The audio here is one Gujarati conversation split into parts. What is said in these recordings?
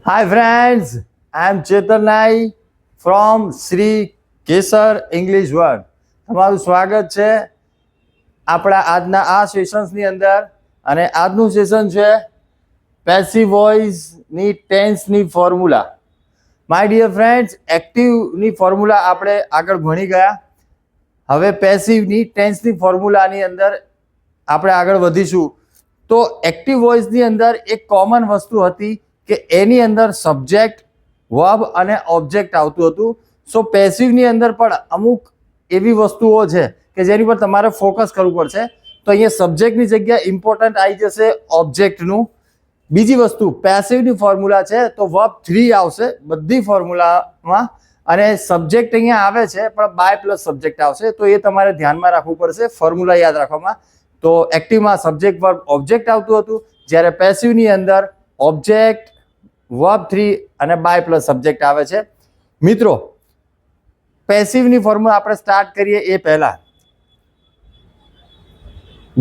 Hi friends, I am Chetan Nai from Sri Kesar English Word. તમારું સ્વાગત છે આપણા આજના આ સેશન્સની અંદર અને આજનું સેશન છે પેસિવ વોઇસની ટેન્સની ફોર્મ્યુલા. માય ડિયર ફ્રેન્ડ્સ, એક્ટિવની ફોર્મ્યુલા આપણે આગળ ભણી ગયા. હવે પેસિવની ટેન્સની ફોર્મ્યુલાની અંદર આપણે આગળ વધીશું. તો એક્ટિવ વોઇસની અંદર એક કોમન વસ્તુ હતી કે એની અંદર સબ્જેક્ટ, વર્બ અને ઓબ્જેક્ટ આવતું હતું. સો પેસિવની અંદર પણ અમુક એવી વસ્તુઓ છે કે જેની પર તમારે ફોકસ કરવું પડશે. તો અહીંયા સબ્જેક્ટની જગ્યાએ ઇમ્પોર્ટન્ટ આવી જશે ઓબ્જેક્ટનું. બીજી વસ્તુ, પેસિવની ફોર્મ્યુલા છે તો વર્બ 3 આવશે બધી ફોર્મ્યુલામાં, અને સબ્જેક્ટ અહીંયા આવે છે પણ બાય પ્લસ સબ્જેક્ટ આવશે. તો એ તમારે ધ્યાનમાં રાખવું પડશે ફોર્મ્યુલા યાદ રાખવામાં. તો એક્ટિવમાં સબ્જેક્ટ, વર્બ, ઓબ્જેક્ટ આવતું હતું, જ્યારે પેસિવની અંદર ઓબ્જેક્ટ, વર્બ 3 અને બાય પ્લસ સબ્જેક્ટ આવે છે. મિત્રો, પેસિવની ફોર્મ્યુલા આપણે સ્ટાર્ટ કરીએ એ પહેલા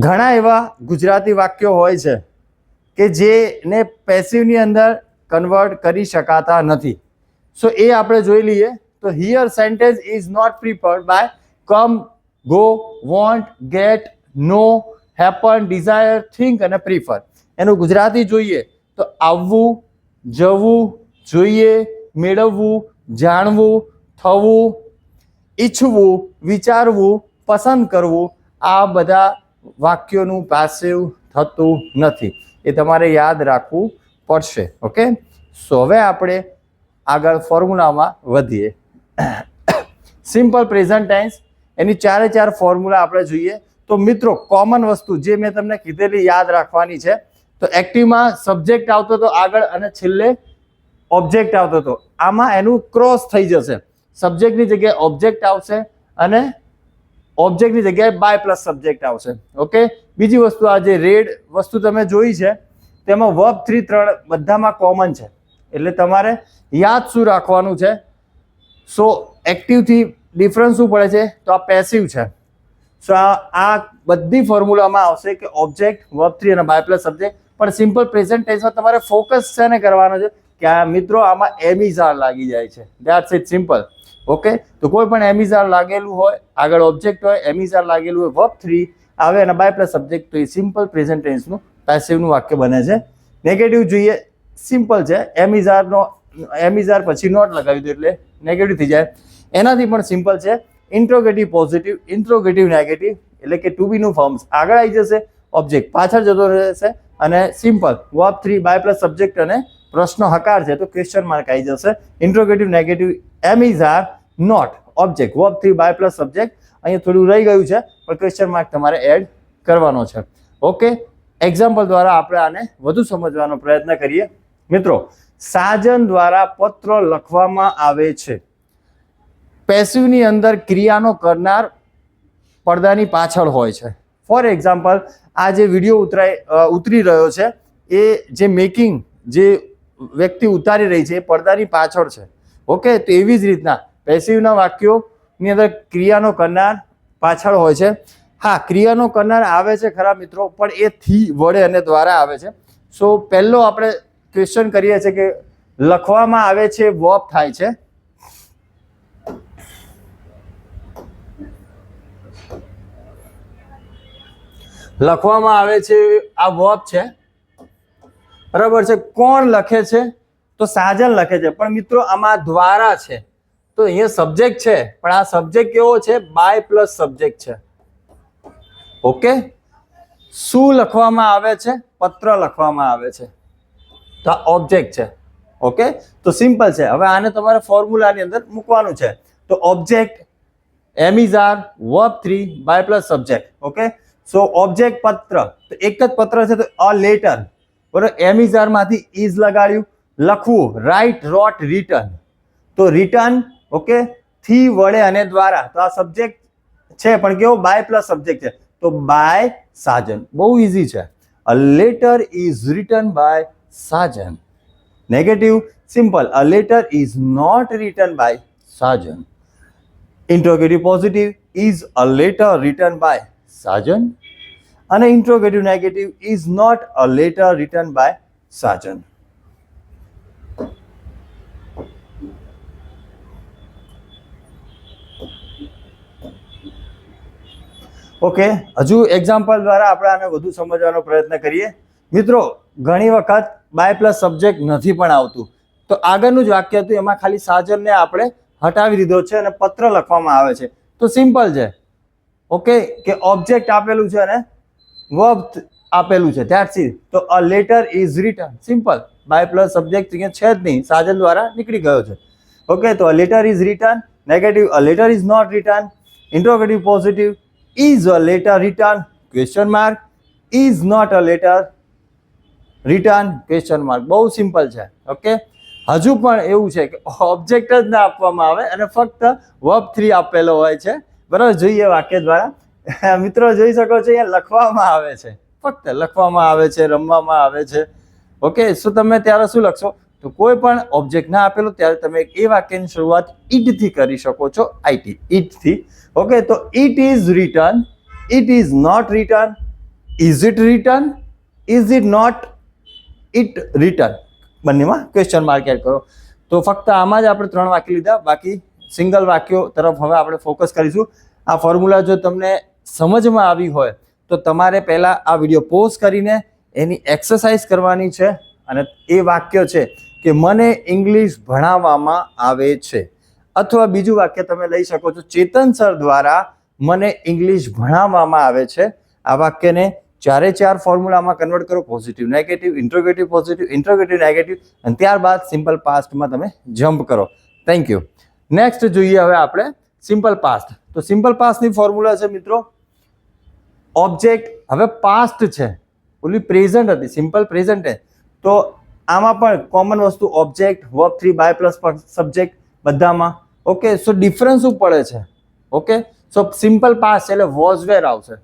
ઘણા એવા ગુજરાતી વાક્યો હોય છે કે જેને પેસિવની અંદર કન્વર્ટ કરી શકાતા નથી. સો એ આપણે જોઈ લઈએ. તો here sentence is not preferred by come, go, want, get, know, happen, desire, think અને પ્રિફર. એનું ગુજરાતી જોઈએ તો આવવું, જવું, જોઈએ, મેળવવું, જાણવું, થવું, ઈચ્છવું, વિચારવું, પસંદ કરવું, આ બધા વાક્યોનું પેસિવ થતું નથી. એ તમારે યાદ રાખવું પડશે. ઓકે, સો હવે આપણે આગળ ફોર્મ્યુલામાં વધીએ. સિમ્પલ પ્રેઝન્ટ ટેન્સ, એની ચારે ચાર ફોર્મ્યુલા આપણે જોઈએ. તો મિત્રો, કોમન વસ્તુ જે મેં તમને કીધેલી યાદ રાખવાની છે. તો એક્ટિવમાં સબ્જેક્ટ આવતો હતો આગળ અને છેલ્લે ઓબ્જેક્ટ આવતો હતો. આમાં એનું ક્રોસ થઈ જશે. સબ્જેક્ટની જગ્યાએ ઓબ્જેક્ટ આવશે અને ઓબ્જેક્ટની જગ્યાએ બાય પ્લસ સબ્જેક્ટ આવશે. ઓકે, બીજી વસ્તુ, આ જે રેડ વસ્તુ તમે જોઈ છે તેમાં વર્બ 3 3 બધામાં કોમન છે. એટલે તમારે યાદ શું રાખવાનું છે. સો એક્ટિવથી ડિફરન્સ શું પડે છે, તો આ પેસિવ છે. સો આ બધી ફોર્મ્યુલામાં આવશે કે ઓબ્જેક્ટ, વર્બ 3 અને બાય પ્લસ સબ્જેક્ટ. પણ સિમ્પલ પ્રેઝન્ટ ટેન્સમાં તમારે ફોકસ છે ને કરવાનો છે કે આ મિત્રો આમાં એમિઝાર લાગી જાય છે. That's it, simple. ઓકે, તો કોઈ પણ એમિઝાર લાગેલું હોય, આગળ ઓબ્જેક્ટ હોય, એમિઝાર લાગેલું હોય, વર્બ 3 આવે અને બાય પ્લસ સબ્જેક્ટ, તો એ સિમ્પલ પ્રેઝન્ટ ટેન્સનું પેસિવનું વાક્ય બને છે. નેગેટિવ જોઈએ, સિમ્પલ છે. એમિઝાર પછી નોટ લગાવી દો એટલે નેગેટિવ થઈ જાય. એનાથી પણ સિમ્પલ છે. ઇન્ટ્રોગેટિવ પોઝિટિવ, ઇન્ટ્રોગેટિવ નેગેટિવ, એટલે કે ટુ બી નું ફોર્મ્સ આગળ આવી જશે, ઓબ્જેક્ટ પાછળ જતો રહેશે, અને simple verb 3 by plus subject અને પ્રશ્ન હકાર છે તો ક્વેશ્ચન માર્ક આવી જશે. Interrogative negative, am is are, not, object, verb 3 by plus subject. અહીંયા થોડું રહી ગયું છે પણ ક્વેશ્ચન માર્ક તમારે એડ કરવાનો છે. ઓકે, એક્ઝામ્પલ દ્વારા આપણે આને વધુ સમજવાનો પ્રયત્ન કરીએ. મિત્રો, સાજન દ્વારા પત્ર લખવામાં આવે છે. પેસિવની અંદર ક્રિયાનો કરનાર પડદાની પાછળ હોય છે. ફોર એક્ઝામ્પલ, આ જે વિડીયો ઉતરી રહ્યો છે એ જે મેકિંગ, જે વ્યક્તિ ઉતારી રહી છે એ પડદાની પાછળ છે. ઓકે, તો એવી જ રીતના પેસિવના વાક્યોની અંદર ક્રિયાનો કરનાર પાછળ હોય છે. હા, ક્રિયાનો કરનાર આવે છે ખરા મિત્રો, પણ એ થી, વડે અને દ્વારા આવે છે. સો પહેલો આપણે ક્વેશ્ચન કરીએ છીએ કે લખવામાં આવે છે, વર્બ થાય છે. લખવામાં આવે છે, આ વર્બ છે, બરાબર છે. કોણ લખે છે, તો સાજન લખે છે. પણ મિત્રો આમાં દ્વારા છે, તો અહીંયા સબ્જેક્ટ છે, પણ આ સબ્જેક્ટ કેવો છે, બાય પ્લસ સબ્જેક્ટ છે. ઓકે, શું લખવામાં આવે છે, પત્ર લખવામાં આવે છે, તો આ ઓબ્જેક્ટ છે. ઓકે, તો સિમ્પલ છે. હવે આને તમારે ફોર્મ્યુલાની અંદર મૂકવાનું છે. તો object, am is are, verb 3 by plus subject. Okay, so object પત્ર, તો એક જ પત્ર છે તો અ લેટર, બરોબર. એમ ઇઝ આર માંથી ઇઝ લગાડ્યું. લખવું, રાઇટ, રોટ, રિટર્ન, તો રિટર્ન. ઓકે, થી, વડે અને દ્વારા, તો આ સબ્જેક્ટ છે પણ કેવો, બાય પ્લસ સબ્જેક્ટ છે, તો બાય સાજન. બહુ ઇઝી છે. A letter is written by Sajan. Negative, simple, a letter is not written by Sajan. Interrogative positive, is a letter written by Sajan. અને interrogative negative, is not a letter written by Sajan. Okay, હજુ એક્ઝામ્પલ દ્વારા આપણે આને વધુ સમજવાનો પ્રયત્ન કરીએ. મિત્રો, ઘણી વખત બાય પ્લસ સબ્જેક્ટ નથી પણ આવતું, તો આગળનું જ વાક્ય હતું એમાં ખાલી સાજનને આપણે હટાવી દીધો છે અને પત્ર લખવામાં આવે છે. તો સિમ્પલ છે, ઓકે, કે ઓબ્જેક્ટ આપેલું છે અને વર્બ આપેલું છે, ધેટ્સ ઇટ. તો a letter is written, simple. By plus subject અહીંયા છે જ નહીં, સાજન દ્વારા નીકળી ગયો છે. ઓકે, તો a letter is written, negative a letter is not written, interrogative positive is a letter written question mark, is not a letter written question mark. બહુ સિમ્પલ છે. ઓકે, હજુ પણ એવું છે કે ઓબ્જેક્ટ જ ના આપવામાં આવે અને ફક્ત વર્બ 3 આપેલો હોય છે. બરાબર, જોઈએ વાક્ય દ્વારા. મિત્રો જોઈ શકો છો અહીંયા લખવામાં આવે છે, ફક્ત લખવામાં આવે છે, રમવામાં આવે છે. ઓકે, સો તમે ત્યારે શું લખશો? તો કોઈ પણ ઓબ્જેક્ટ ના આપેલો ત્યારે તમે એ વાક્યની શરૂઆત ઇટ થી કરી શકો છો, આઈટી, ઇટ થી. ઓકે, તો it is written, it is not written, is it written, is it not it written, બંનેમાં ક્વેશ્ચન માર્ક એડ કરો. તો ફક્ત આમાં જ આપણે 3 વાક્ય લીધા, બાકી સિંગલ વાક્યો તરફ હવે આપણે ફોકસ કરીશું. આ ફોર્મ્યુલા જો તમને સમજમાં આવી હોય તો તમારે પહેલા આ વિડીયો પોઝ કરીને એની એક્સરસાઇઝ કરવાની છે. અને એ વાક્ય છે કે મને ઇંગ્લિશ ભણાવવામાં આવે છે, અથવા બીજું વાક્ય તમે લઈ શકો છો, ચેતન સર દ્વારા મને ઇંગ્લિશ ભણાવવામાં આવે છે. આ વાક્યને 4 ફોર્મ્યુલામાં કન્વર્ટ કરો, positive negative, interrogative positive, interrogative negative, અને ત્યારબાદ સિમ્પલ પાસ્ટમાં તમે જમ્પ કરો. Thank you. નેક્સ્ટ જોઈએ હવે આપણે સિમ્પલ પાસ્ટ. તો સિમ્પલ પાસ્ટની ફોર્મ્યુલા છે મિત્રો, ઓબ્જેક્ટ હવે પાસ્ટ છે, ઓલી પ્રેઝન્ટ હતી, સિમ્પલ પ્રેઝન્ટ છે. તો આમાં પણ કોમન વસ્તુ object, verb 3 by plus subject બધામાં. ઓકે, સો ડિફરન્સ શું પડે છે? ઓકે, સો સિમ્પલ પાસ્ટ એટલે વોઝ વેર આવશે.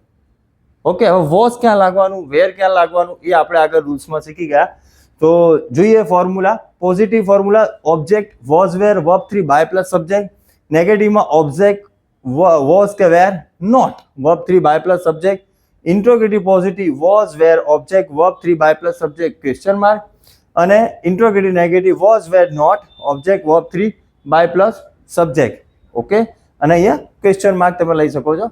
ઓકે, હવે વોઝ ક્યાં લાગવાનું, વેર ક્યાં લાગવાનું એ આપણે આગળ રૂલ્સમાં શીખી ગયા. તો જોઈએ formula. Positive formula, object was were verb 3 by plus subject. નેગેટિવમાં ઓબ્જેક્ટ વોઝ કે were not verb 3 by plus subject. Interrogative positive was were object verb 3 by plus subject question mark. અને interrogative negative was were not object verb 3 by plus subject. Okay, અને અહીંયા ક્વેશ્ચન માર્ક તમે લઈ શકો છો.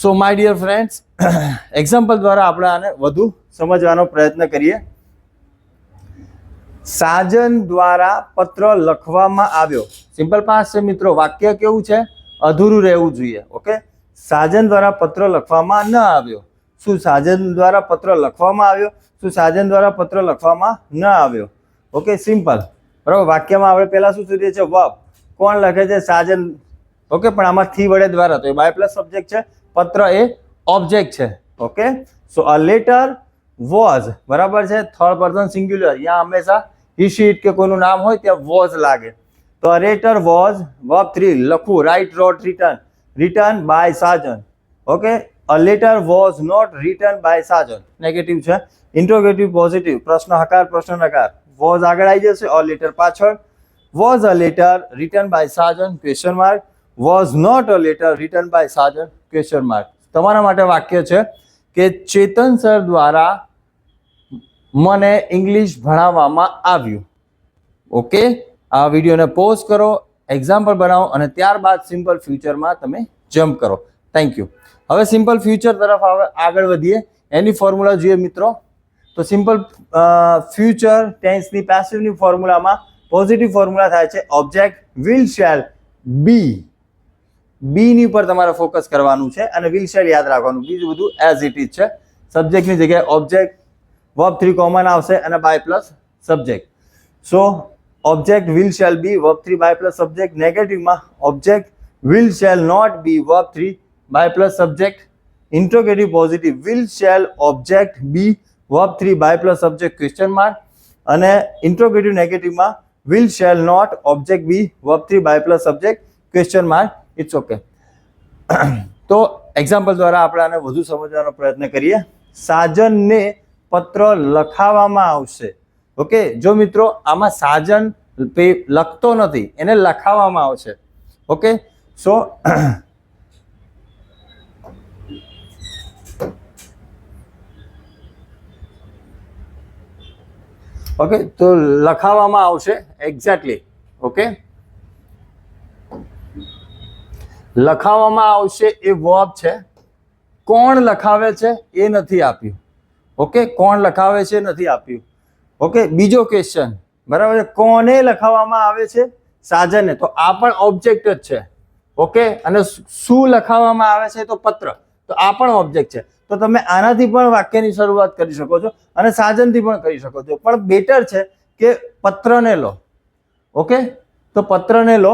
So my dear friends, example દ્વારા આપણે આને વધુ સમજવાનો પ્રયત્ન કરીએ. સાજન દ્વારા પત્ર લખવામાં આવ્યો, સિમ્પલ પાસ્ટ છે મિત્રો. વાક્ય કેવું છે? અધૂરું રહેવું જોઈએ. ઓકે, સાજન દ્વારા પત્ર લખવામાં ન આવ્યો. શું સાજન દ્વારા પત્ર લખવામાં આવ્યો? શું સાજન દ્વારા પત્ર લખવામાં ન આવ્યો? Okay, simple. બરાબર, વાક્યમાં આપણે પહેલા શું શોધીએ છીએ? વર્બ. કોણ લખે છે? સાજન. ઓકે, પણ આમાં થી વડે દ્વારા, તો એ બાય પ્લસ સબ્જેક્ટ છે, પત્ર એ ઓબ્જેક્ટ છે. Okay, so a letter was, બરાબર છે, થર્ડ પર્સન સિંગ્યુલર. અહીંયા હંમેશા હી શીટ કે કોઈનું નામ હોય ત્યાં વોઝ લાગે. તો અ લેટર વોઝ વર્બ 3 લખવું, write, wrote, written, written by Sajan. Okay, a letter was not written by Sajan, negative છે. ઇન્ટ્રોગેટિવ પોઝિટિવ, પ્રશ્ન હકાર, પ્રશ્ન નકાર, વોઝ આગળ આવી જશે, અ લેટર પાછળ. Was a letter written by Sajan question mark. Was not a letter written by Sajan question mark. તમારા માટે વાક્ય છે કે ચેતન સર દ્વારા મને ઇંગ્લિશ ભણાવવામાં આવ્યું. ઓકે, આ વિડીયોને પોઝ કરો, એક્ઝામ્પલ બનાવો અને ત્યારબાદ સિમ્પલ ફ્યુચરમાં તમે જમ્પ કરો. Thank you. હવે સિમ્પલ ફ્યુચર તરફ આગળ વધીએ. એની ફોર્મ્યુલા જોઈએ મિત્રો. તો સિમ્પલ ફ્યુચર ટેન્સની પેસિવની ફોર્મ્યુલામાં પોઝિટિવ ફોર્મ્યુલા થાય છે ઓબ્જેક્ટ વિલ શેલ બી. બીની ઉપર તમારે ફોકસ કરવાનું છે અને વિલ શેલ યાદ રાખવાનું, બીજું બધું એઝ ઇટ ઇઝ છે. સબ્જેક્ટની જગ્યાએ ઓબ્જેક્ટ, વર્બ 3 કોમન આવશે અને by plus subject. So object will shall be verb 3 by plus subject. નેગેટિવમાં object will shall not be verb 3 by plus subject. Interrogative positive will shall object be verb 3 by plus subject question mark. અને ઇન્ટ્રોગેટિવ નેગેટિવમાં will shall not object be verb 3 by plus subject question mark. It's okay. તો એક્ઝામ્પલ દ્વારા આપણે આને વધુ સમજવાનો પ્રયત્ન કરીએ. સાજનને પત્ર લખાવવામાં આવશે. ઓકે, જો મિત્રો આમાં સાજન લખતો નથી, એને લખાવવામાં આવશે. ઓકે, સો ઓકે, તો લખાવવામાં આવશે એક્ઝેક્ટલી. ઓકે, લખાવવામાં આવશે એ વર્બ છે. કોણ લખાવે છે એ નથી આપ્યું. ઓકે, કોણ લખાવે છે નથી આપ્યું. ઓકે, બીજો ક્વેશ્ચન, બરાબર છે, કોને લખાવવામાં આવે છે? સાજનને. તો આ પણ ઓબ્જેક્ટ જ છે. ઓકે, અને શું લખાવવામાં આવે છે? તો પત્ર. તો આ પણ ઓબ્જેક્ટ છે. તો તમે આનાથી પણ વાક્યની શરૂઆત કરી શકો છો અને સાજનથી પણ કરી શકો છો, પણ બેટર છે કે પત્રને લો. ઓકે, તો પત્રને લો.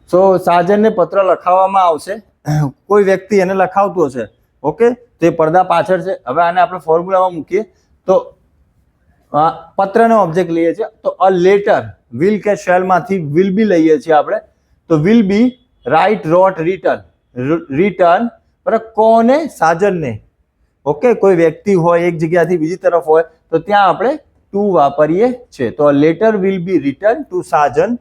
તો સાજનને પત્ર લખાવવામાં આવશે. કોઈ વ્યક્તિ એને લખાવતું હશે. ઓકે, તે પડદા પાછળ છે. હવે આને આપણે ફોર્મ્યુલામાં મૂકીએ તો પત્રનો ઓબ્જેક્ટ લઈએ છીએ. તો અ લેટર, વિલ કે શેલ માંથી વિલ બી લઈએ છીએ આપણે. તો will be write, wrote, return. બરાબર, કોને? સાજનને. ઓકે, કોઈ વ્યક્તિ હોય એક જગ્યાથી બીજી તરફ હોય તો ત્યાં આપણે ટુ વાપરીએ છીએ. તો letter will be return to Sajan.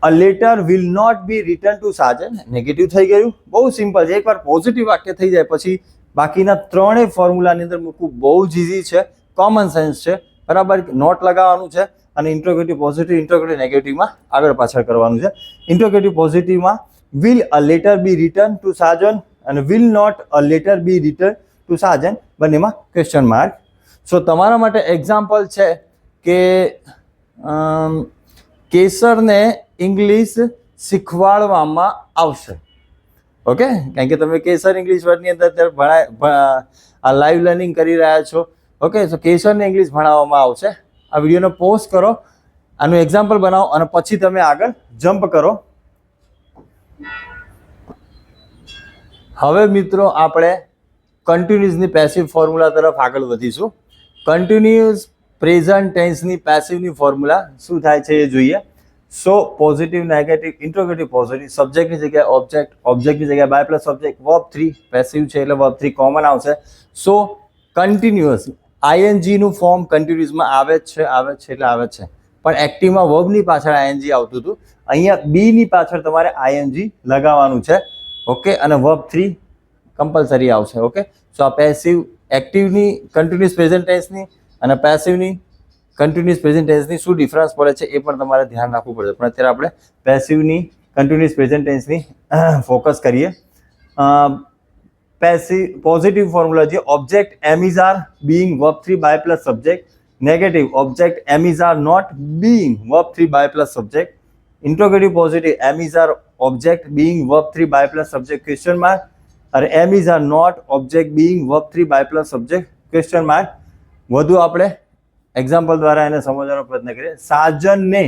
A letter will not be return to Sajan. Negative થઈ ગયું. બહુ સિમ્પલ છે. એકવાર પોઝિટિવ વાક્ય થઈ જાય પછી બાકીના ત્રણેય ફોર્મ્યુલાની અંદર મૂકવું બહુ જ ઇઝી છે. કોમન સેન્સ છે. બરાબર, નોટ લગાવવાનું છે અને ઇન્ટ્રોગેટિવ પોઝિટિવ, ઇન્ટ્રોગેટિવ નેગેટિવમાં આગળ પાછળ કરવાનું છે. ઇન્ટ્રોગેટિવ પોઝિટિવમાં will a letter be returned to Sajan અને will not a letter be returned to Sajan, બંનેમાં ક્વેશ્ચન માર્ક. સો તમારા માટે એક્ઝામ્પલ છે કે કેસરને ઇંગ્લિશ શીખવાડવામાં આવશે. ઓકે, કારણ કે તમે કેસર ઇંગ્લિશ વર્ડની અંદર અત્યારે લાઈવ લર્નિંગ કરી રહ્યા છો. ઓકે, તો કેસરને ઇંગ્લિશ ભણાવવામાં આવશે. આ વિડીયોને પોઝ કરો, આનું એક્ઝામ્પલ બનાવો અને પછી તમે આગળ જમ્પ કરો. હવે મિત્રો આપણે કન્ટિન્યુઅસની પેસિવ ફોર્મ્યુલા તરફ આગળ વધીશું. કન્ટિન્યુઅસ પ્રેઝન્ટ ટેન્સની પેસિવની ફોર્મ્યુલા શું થાય છે એ જોઈએ. So positive, negative, interrogative, positive, સબ્જેક્ટની જગ્યાએ ઓબ્જેક્ટ, ઓબ્જેક્ટની જગ્યાએ by plus subject, verb 3 passive છે એટલે વર્બ 3 કોમન આવશે. સો કન્ટિન્યુઅસ, આઈએનજી નું ફોર્મ કન્ટિન્યુઅસમાં આવે જ છે, આવે છે એટલે આવે છે. પણ એક્ટિવમાં વર્બની પાછળ આઈએનજી આવતું હતું. અહીંયા બી ની પાછળ તમારે આઈએનજી લગાવવાનું છે. ઓકે, અને વર્બ 3 કમ્પલસરી આવશે. ઓકે, સો આ પેસિવ, એક્ટિવની કન્ટિન્યુઅસ પ્રેઝન્ટ ટેન્સની અને પેસિવની કન્ટિન્યુઅસ પ્રેઝન્ટ ટેન્સની શું ડિફરન્સ પડે છે એ પણ તમારે ધ્યાન રાખવું પડશે. પણ અત્યારે આપણે પેસિવની કન્ટિન્યુઅસ પ્રેઝન્ટ ટેન્સની ફોકસ કરીએ. પેસિવ પોઝિટિવ ફોર્મ્યુલા છે object am is are being verb 3 by plus subject. Negative object am is are not being verb 3 by plus subject. Interrogative positive am is are object being verb 3 by plus subject question mark, અને am is are not object being verb 3 by plus subject question mark. વધુ આપણે એક્ઝામ્પલ દ્વારા એને સમજવાનો પ્રયત્ન કરીએ. સાજનને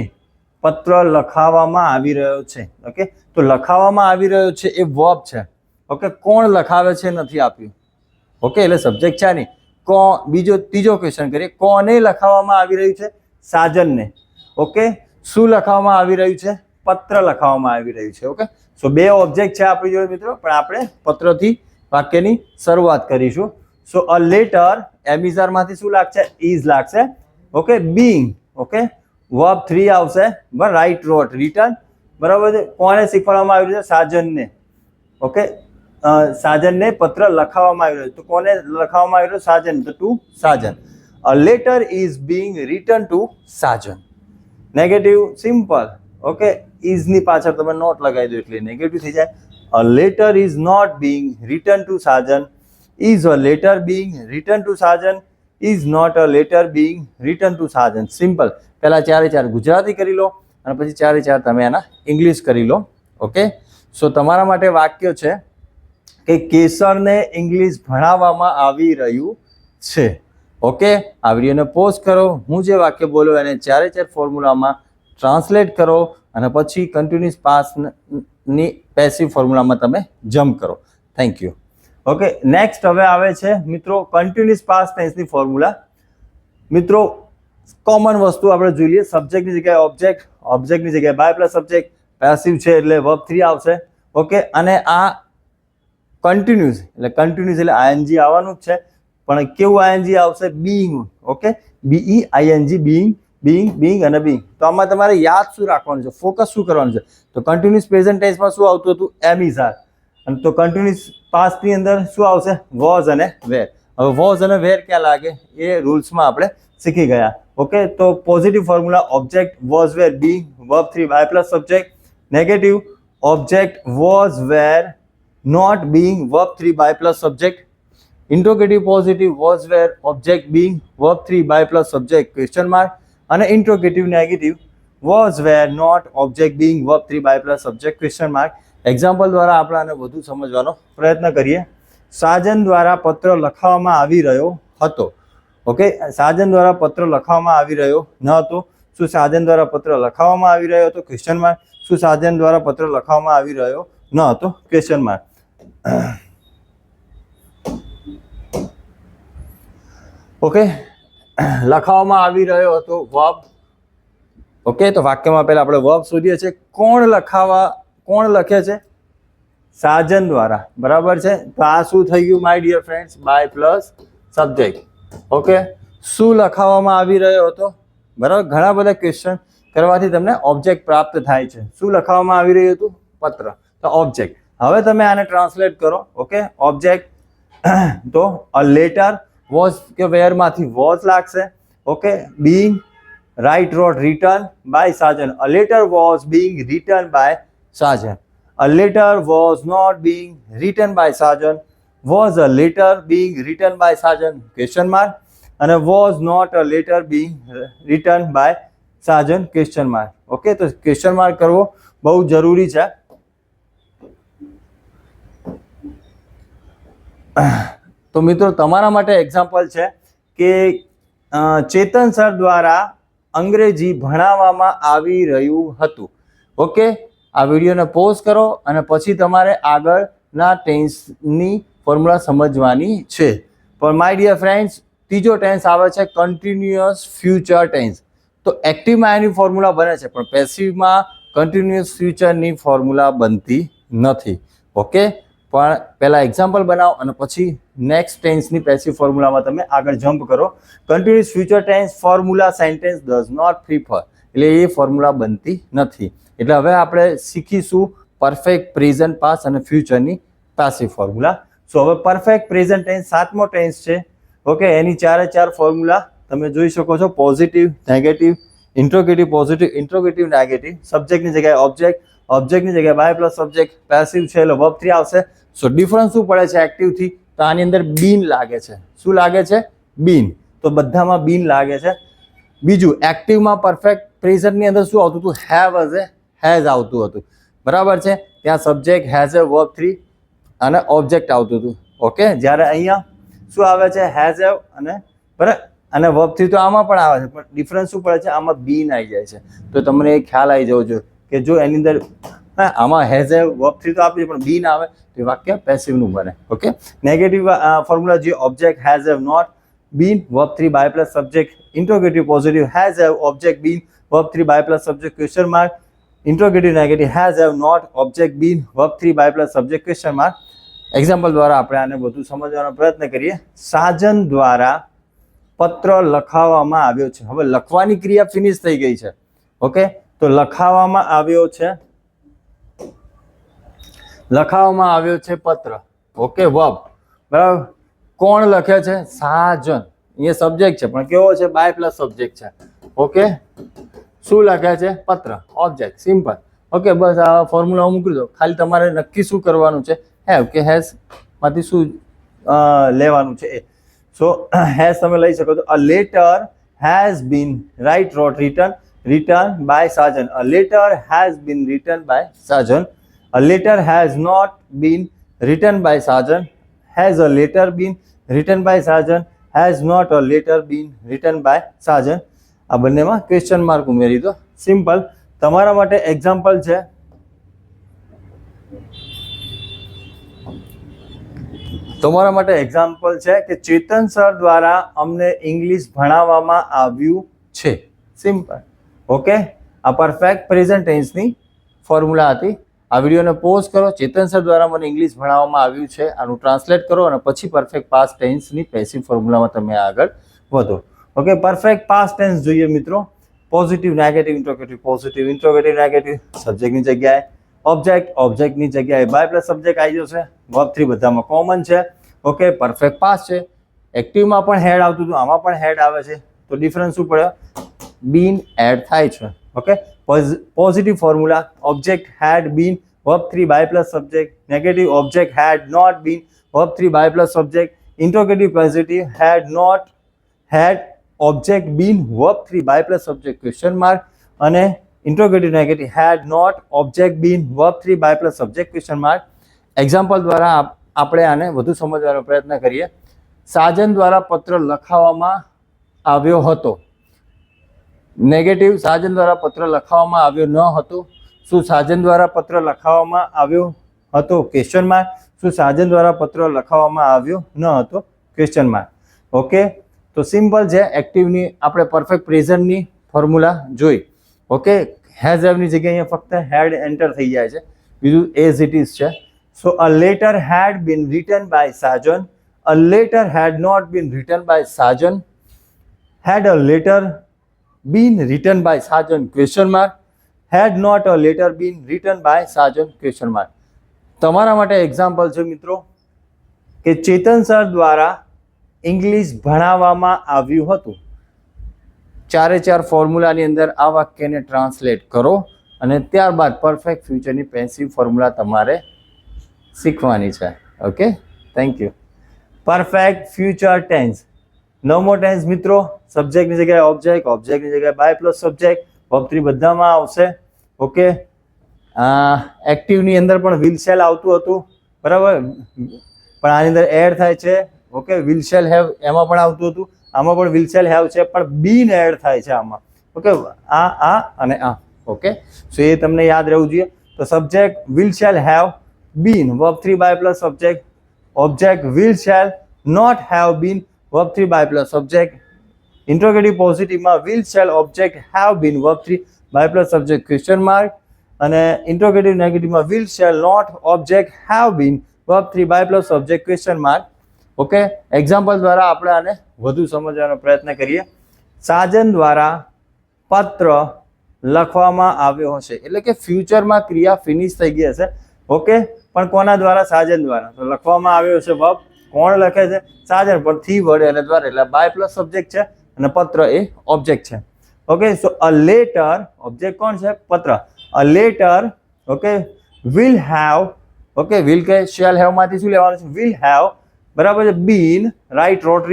પત્ર લખાવવામાં આવી રહ્યો છે. ઓકે, તો લખાવવામાં આવી રહ્યો છે એ વર્બ છે. ઓકે, કોણ લખાવે છે નથી આપ્યું. ઓકે, એટલે સબ્જેક્ટ છે નહીં. ત્રીજો ક્વેશ્ચન કરીએ. કોને લખાવવામાં આવી રહ્યું છે? સાજનને. ઓકે, શું લખાવવામાં આવી રહ્યું છે? પત્ર લખાવવામાં આવી રહ્યું છે. ઓકે, સો બે ઓબ્જેક્ટ છે આપણી જોડે મિત્રો, પણ આપણે પત્રથી વાક્યની શરૂઆત કરીશું. સો અ લેટર, એમિઝાર માંથી શું લાગશે? ઇઝ લાગશે. Okay, being. ઓકે, વર્બ 3 આવશે. બરાબર, રાઇટ, રોટ, રિટર્ન. બરાબર છે. કોને શીખવાડવામાં આવ્યું છે? સાજનને. ઓકે, સાજનને પત્ર લખાવવામાં આવી રહ્યો છે. તો કોને લખાવવામાં આવી રહ્યો? સાજન. તો to Sajan. A letter is being return to Sajan. Negative, simple. Okay, is ની પાછળ તમે નોટ લગાવી દો એટલે નેગેટિવ થઈ જાય. A letter is not being return to Sajan. Is a letter being return to Sajan. Is not a letter being return to Sajan. Simple. પહેલા 4 ગુજરાતી કરી લો અને પછી 4 તમે એના ઇંગ્લિશ કરી લો. ઓકે, સો તમારા માટે વાક્ય છે કે કેસરને ઇંગ્લિશ ભણાવવામાં આવી રહ્યું છે. ઓકે, આ વિડીયોને પોઝ કરો. હું જે વાક્ય બોલ્યો એને 4 ફોર્મ્યુલામાં ટ્રાન્સલેટ કરો અને પછી કન્ટિન્યુઅસ પાસ્ટની પેસિવ ફોર્મ્યુલામાં તમે જમ્પ કરો. Thank you. ઓકે, નેક્સ્ટ હવે આવે છે મિત્રો કન્ટિન્યુઅસ પાસ્ટ ટેન્સની ફોર્મ્યુલા. મિત્રો કોમન વસ્તુ આપણે જોઈ લઈએ. સબ્જેક્ટની જગ્યાએ ઓબ્જેક્ટ, ઓબ્જેક્ટની જગ્યાએ બાય પ્લસ સબ્જેક્ટ, પેસિવ છે એટલે વર્બ 3 આવશે. ઓકે, અને આ કન્ટિન્યુઅસ એટલે આઈએનજી આવવાનું જ છે. પણ કેવું આઈએનજી આવશે? Being. Okay, BE ING, being, being અને બીઇંગ. તો આમાં તમારે યાદ શું રાખવાનું છે? ફોકસ શું કરવાનું છે? તો કન્ટિન્યુઅસ પ્રેઝન્ટ ટેન્સમાં શું આવતું હતું? એમ ઇઝ આર. અને તો કન્ટિન્યુઅસ પાસ્ટની અંદર શું આવશે? વોઝ અને વેર. હવે વોઝ અને વેર ક્યાં લાગે એ રૂલ્સમાં આપણે શીખી ગયા. ઓકે, તો positive formula object was were being verb 3 by plus subject. Negative object was were not being verb 3 by plus subject. Interrogative positive was where object being verb 3 by plus subject question mark. અને interrogative negative was where not object being verb 3 by plus subject question mark. Example દ્વારા આપણે આને વધુ સમજવાનો પ્રયત્ન કરીએ. સાજન દ્વારા પત્ર લખવામાં આવી રહ્યો હતો. ઓકે, સાજન દ્વારા પત્ર લખવામાં આવી રહ્યો ન હતો. શું સાજન દ્વારા પત્ર લખવામાં આવી રહ્યો હતો ક્વેશ્ચન માર્ક. શું સાજન દ્વારા પત્ર લખવામાં આવી રહ્યો ન હતો ક્વેશ્ચન માર્ક. ઓકે, લખવામાં આવી રહ્યો હતો વર્બ. ઓકે, તો વાક્યમાં પહેલા આપણે વર્બ શોધીએ છીએ. કોણ લખે છે? સાજન દ્વારા. બરાબર છે. તો આ શું થઈ ગયું my dear friends? By plus subject. Okay, શું લખાવવામાં આવી રહ્યો હતો? બરાબર, ઘણા બધા ક્વેશ્ચન કરવાથી તમને ઓબ્જેક્ટ પ્રાપ્ત થાય છે. શું લખાવવામાં આવી રહ્યું હતું? પત્ર. તો ઓબ્જેક્ટ. હવે તમે આને ટ્રાન્સલેટ કરો. ઓકે, ઓબ્જેક્ટ તો અ લેટર વોઝ કે વેરમાંથી વોઝ લાગશે. Okay, being write wrote return by Sajan. A letter was being return by Sajan. A letter was not being written by Sajan. Was a letter being written by Sajan? Question mark. And was not a letter being written by Sajan? Question mark. Okay, તો question mark કરવો બહુ જરૂરી છે. તો મિત્રો તમારા માટે એક્ઝામ્પલ છે કે ચેતન સર દ્વારા અંગ્રેજી ભણાવવામાં આવી રહ્યું હતું. ઓકે, આ વિડીયોને પોઝ કરો અને પછી તમારે આગળના ટેન્સની ફોર્મ્યુલા સમજવાની છે. પણ માય ડિયર ફ્રેન્ડ્સ, ત્રીજો ટેન્સ આવે છે કન્ટિન્યુઅસ ફ્યુચર ટેન્સ. તો એક્ટિવમાં એની ફોર્મ્યુલા બને છે પણ પેસિવમાં કન્ટિન્યુઅસ ફ્યુચરની ફોર્મ્યુલા બનતી નથી. ઓકે, પણ પહેલાં એક્ઝામ્પલ બનાવો અને પછી નેક્સ્ટ ટેન્સની પેસિવ ફોર્મ્યુલામાં તમે આગળ જમ્પ કરો. Continuous future tense formula sentence does not prefer, એટલે એ ફોર્મ્યુલા બનતી નથી. એટલે હવે આપણે શીખીશું પરફેક્ટ પ્રેઝન્ટ પાસ્ટ અને ફ્યુચરની પેસિવ ફોર્મ્યુલા. સો હવે પરફેક્ટ પ્રેઝન્ટ ટેન્સ 7મો ટેન્સ છે. ઓકે, એની 4 ફોર્મ્યુલા તમે જોઈ શકો છો. Positive, negative, interrogative positive, interrogative negative. સબ્જેક્ટની જગ્યાએ ઓબ્જેક્ટ, ઓબ્જેક્ટની જગ્યાએ બાય પ્લસ સબ્જેક્ટ. પેસિવ છે એટલે વર્બ 3 આવશે. સો ડિફરન્સ શું પડે છે એક્ટિવથી? તો આની અંદર બીન લાગે છે. શું લાગે છે? બીન. તો બધામાં બીન લાગે છે. બીજું, એક્ટિવમાં પરફેક્ટ પ્રેઝન્ટની અંદર શું આવતું હતું? હેવ હશે, હેઝ આવતું હતું. બરાબર છે. ત્યાં સબ્જેક્ટ હેઝ એ વર્બ 3 અને ઓબ્જેક્ટ આવતું હતું. ઓકે, જ્યારે અહીંયા શું આવે છે? હેઝ એવ અને બરાબર અને વર્બ 3 તો આમાં પણ આવે છે, પણ ડિફરન્સ શું પડે છે? આમાં બીન આવી જાય છે. તો તમને એ ખ્યાલ આવી જવો જોઈએ કે જો એની અંદર આમાં હેઝ એવ વર્બ 3 તો આપી પણ બીન આવે તો વાક્ય પેસિવનું બને. ઓકે, નેગેટિવ ફોર્મ્યુલા જે object has have not been verb 3 by plus subject. Interrogative positive has have object been verb 3 by plus subject question mark. Interrogative negative has have not object been verb 3 by plus subject question mark. Example દ્વારા આપણે આને વધુ સમજવાનો પ્રયત્ન કરીએ. સાજન દ્વારા પત્ર લખાવવામાં આવ્યો છે. હવે લખવાની ક્રિયા ફિનિશ થઈ ગઈ છે. ઓકે, તો લખાવવામાં આવ્યો છે પત્ર. Okay, verb. બરાબર. કોણ લખે છે? સાજન. અહીંયા સબ્જેક્ટ છે પણ કેવો છે? બાય પ્લસ સબ્જેક્ટ છે. ઓકે, શું લખે છે? પત્ર. ઓબ્જેક્ટ. સિમ્પલ. ઓકે, બસ આ ફોર્મ્યુલા મૂકી દો. ખાલી તમારે નક્કી શું કરવાનું છે? હેવ કે હેઝ માંથી શું લેવાનું છે એ. સો હેઝ તમે લઈ શકો છો. A letter has been right wrote return by Sajan. A letter has been return by Sajan. A letter has not been return by Sajan. Has a letter been return by Sajan. Has not a letter been return by Sajan. આ બંનેમાં ક્વેશ્ચન માર્ક ઉમેરી દો. સિમ્પલ. તમારા માટે એક્ઝામ્પલ છે. કે ચેતન સર દ્વારા અમને ઇંગ્લિશ ભણાવવામાં આવ્યું છે. સિમ્પલ. ઓકે, આ પરફેક્ટ પ્રેઝન્ટ ટેન્સની ફોર્મ્યુલા હતી. આ વિડીયોને પોઝ કરો. ચેતન સર દ્વારા મને ઇંગ્લિશ ભણાવવામાં આવ્યું છે આનું ટ્રાન્સલેટ કરો અને પછી પરફેક્ટ પાસ્ટ ટેન્સની પેસિવ ફોર્મ્યુલામાં તમે આગળ વધો. ઓકે, પરફેક્ટ પાસ્ટ ટેન્સ જોઈએ મિત્રો. Positive, negative, interrogative positive, interrogative negative. સબ્જેક્ટની જગ્યાએ ઓબ્જેક્ટ, ઓબ્જેક્ટની જગ્યાએ બાય પ્લસ સબ્જેક્ટ આવી જશે. વર્બ 3 બધામાં કોમન છે. ઓકે, પરફેક્ટ પાસ્ટ છે. એક્ટિવમાં પણ હેડ આવતું હતું, આમાં પણ હેડ આવે છે. તો ડિફરન્સ શું પડે? બીન એડ થાય છે. Okay, positive formula object had been verb 3 by plus subject. Negative object had not been, verb 3 by plus subject. Interrogative positive had not had object been, verb 3 by plus subject question mark. અને interrogative negative had not object been, verb 3 by plus subject question mark. Example દ્વારા આપણે આને વધુ સમજવાનો પ્રયત્ન કરીએ. સાજન દ્વારા પત્ર લખાવવામાં આવ્યો હતો. નેગેટિવ, સાજન દ્વારા પત્ર લખાવવામાં આવ્યો ન હતો. શું સાજન દ્વારા પત્ર લખાવવામાં આવ્યો હતો ક્વેશ્ચન માર્ક. શું સાજન દ્વારા પત્ર લખાવવામાં આવ્યો ન હતો ક્વેશ્ચન માર્ક. ઓકે, તો સિમ્પલ છે. એક્ટિવની આપણે પરફેક્ટ પ્રેઝન્ટની ફોર્મ્યુલા જોઈ. ઓકે, હેઝ હેવની જગ્યાએ અહીંયા ફક્ત હેડ એન્ટર થઈ જાય છે, બીજું એઝ ઇટ ઇઝ છે. So a letter had been written by Sajan. A letter had not been written by Sajan. Had a letter been written by Sajan question mark. Had not a letter been written by Sajan question mark. તમારા માટે એક્ઝામ્પલ છે મિત્રો કે ચેતન સર દ્વારા ઇંગ્લિશ ભણાવવામાં આવ્યું હતું. ચારે ચાર ફોર્મ્યુલાની અંદર આ વાક્યને ટ્રાન્સલેટ કરો અને ત્યારબાદ પરફેક્ટ ફ્યુચરની પેસિવ ફોર્મ્યુલા તમારે શીખવાની છે. Okay, thank you. Perfect future tense, નવમો ટેન્સ મિત્રો. સબ્જેક્ટની જગ્યાએ ઓબ્જેક્ટ, ઓબ્જેક્ટની જગ્યાએ બાય પ્લસ સબ્જેક્ટ, વર્બ 3 બધામાં આવશે. ઓકે, એક્ટિવની અંદર પણ વિલ શેલ આવતું હતું, બરાબર, પણ આની અંદર એડ થાય છે. ઓકે, વિલ શેલ હેવ એમાં પણ આવતું હતું, આમાં પણ વિલ શેલ હેવ છે, પણ બીન એડ થાય છે આમાં. ઓકે, આ અને આ. ઓકે, સો એ તમને યાદ રહેવું જોઈએ. તો subject will shall have been, verb 3 by plus subject. Object will shall not have been, verb 3 by plus subject. Interrogative positive માં will shall object have been, verb 3 by plus subject question mark. અને interrogative negative માં will shall not object have been, verb 3 by plus subject question mark. Okay, example દ્વારા આપણે આને વધુ સમજવાનો પ્રયત્ન કરીએ. સાજન દ્વારા પત્ર લખવામાં આવ્યો હશે, એટલે કે ફ્યુચરમાં ક્રિયા ફિનિશ થઈ ગઈ હશે. ઓકે, પણ કોના દ્વારા? સાજન દ્વારા. તો લખવામાં આવ્યો છે વર્બ, કોણ લખે છે? સાજન, પણ થી વડે અને દ્વારા, એટલે બાય પ્લસ સબ્જેક્ટ છે અને પત્ર એ ઓબ્જેક્ટ છે. Okay, so a letter, object કોણ છે? પત્ર. A letter, okay, will have, okay, will કે શેલ હેવ માંથી શું લેવાનું છે? વિલ હેવ, બરાબર છે, been, right, wrote,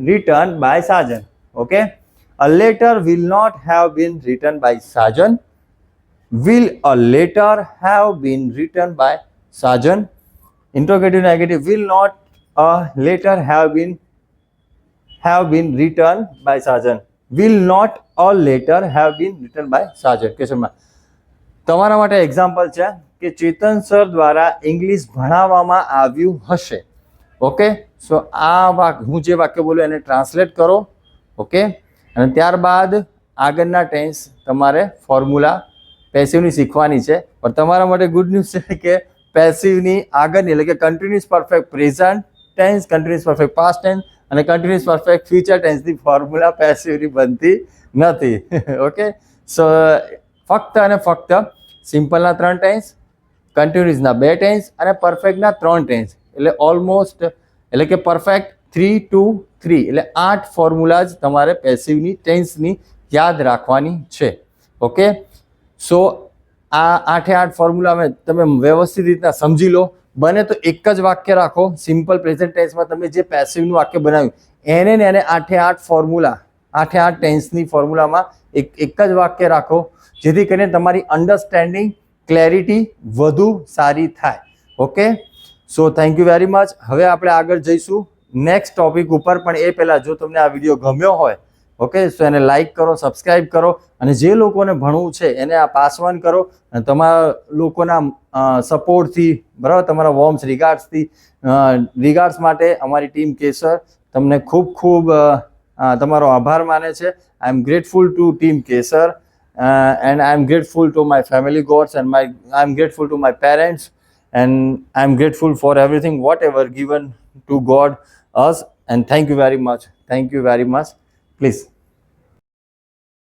written by Sajan. Okay, a letter will not have been written by Sajan. Will a letter have been written by Sajan? Interrogative negative, will not a letter have been written by Sajan? Will not a letter have been written by Sajan? question mark. તમારા માટે એક્ઝામ્પલ છે કે ચેતન સર દ્વારા ઇંગ્લિશ ભણાવવામાં આવ્યું હશે. ઓકે, સો આ હું જે વાક્ય બોલું એને ટ્રાન્સલેટ કરો. ઓકે, અને ત્યારબાદ આગળના ટેન્સ તમારે ફોર્મ્યુલા પેસિવની શીખવાની છે. પણ તમારા માટે ગુડ ન્યૂઝ છે કે પેસિવની આગળની એટલે કે continuous perfect present tense, continuous perfect past tense અને કન્ટિન્યુઅસ પરફેક્ટ ફ્યુચર ટેન્સની ફોર્મ્યુલા પેસિવની બનતી નથી. ઓકે, સો ફક્ત અને ફક્ત સિમ્પલના 3 ટેન્સ, કન્ટિન્યુઅસના 2 ટેન્સ અને પરફેક્ટના 3 ટેન્સ, એટલે ઓલમોસ્ટ એટલે કે પરફેક્ટ 3 to 3 એટલે 8 ફોર્મ્યુલા જ તમારે પેસિવની ટેન્સની યાદ રાખવાની છે. ઓકે, સો આ 8 ફોર્મ્યુલા તમે વ્યવસ્થિત રીતના સમજી લો. બને તો એક જ વાક્ય રાખો. સિમ્પલ પ્રેઝન્ટ ટેન્સમાં તમે જે પેસિવનું વાક્ય બનાવ્યું એને 8 ફોર્મ્યુલા, 8 ટેન્સની ફોર્મ્યુલામાં એક જ વાક્ય રાખો, જેથી કરીને તમારી અન્ડરસ્ટેન્ડિંગ, ક્લેરિટી વધુ સારી થાય. Okay, so thank you very much. હવે આપણે આગળ જઈશું નેક્સ્ટ ટોપિક ઉપર, પણ એ પહેલાં જો તમને આ વિડીયો ગમ્યો હોય, ઓકે, સો એને લાઇક કરો, સબસ્ક્રાઈબ કરો, અને જે લોકોને ભણવું છે એને આ પાસ ઓન કરો. અને તમારા લોકોના સપોર્ટથી, બરાબર, તમારા વોર્મ્સ રિગાર્ડ્સથી, રિગાર્ડ્સ માટે અમારી ટીમ કેસર તમને ખૂબ ખૂબ તમારો આભાર માને છે. I am grateful to team Kesar and I am grateful to my family gods and I am grateful to my parents and I am grateful for everything whatever given to God us. And thank you very much. Thank you very much. Please.